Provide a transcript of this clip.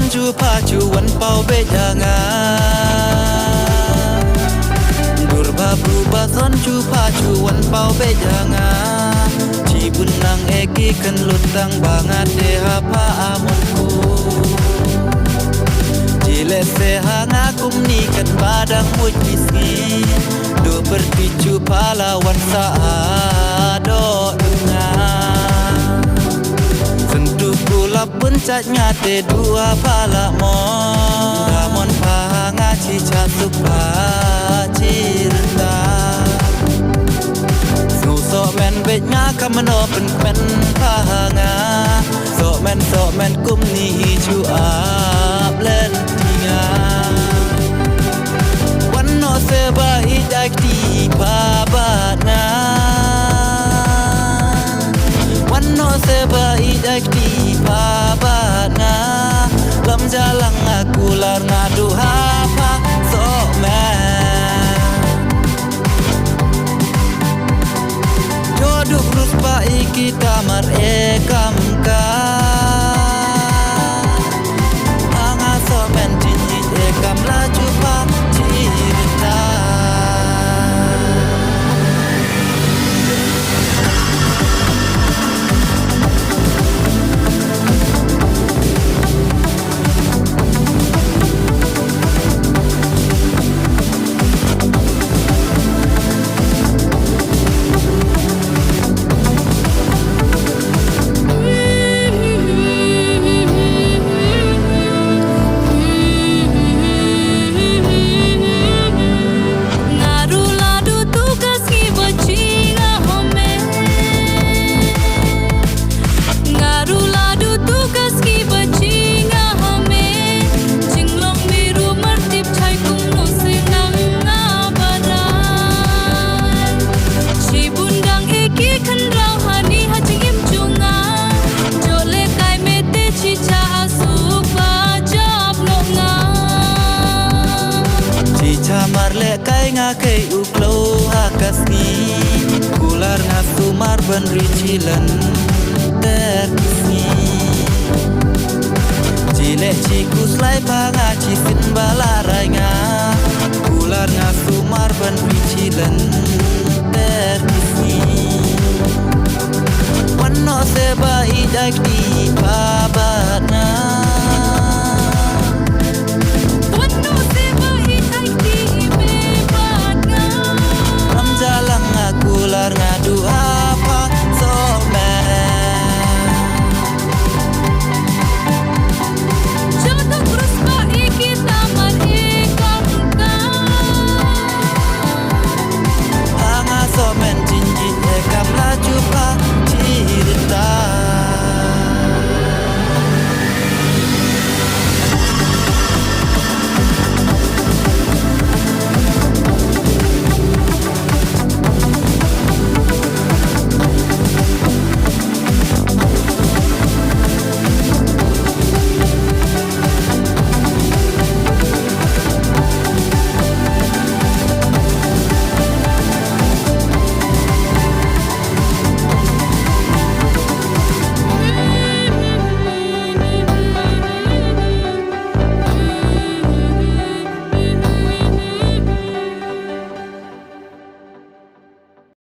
son chu pa chu wan pau be janga Durba bruba son chu pa chu wan pau be janga Chi bun nang eki kan lutang bangat de hapa amonku Jile se hanga kumni kan badang muj bisni Do berpicu pahlawan saado dengar Sentuh kulap pencet ngate dua pala mon Ramon pahanga cica supa cirta Sok men bet ngaka menopen pen pahanga Sok men kum ni hiju ap len tinga Wano seba hijak di babana Wano seba hijak di babana Lam jalang aku lar ngadu hapa sok men Duduk rus baik kita mar ekam ka Anga somen jinjit ekam laju pa cerita Kai ngakai uklo hakasni Kular ngasumar ben ricilan terkisni Cilek ciku selai panga cisin balarai nga Kular ngasumar ben ricilan terkisni Wano seba hijak di babana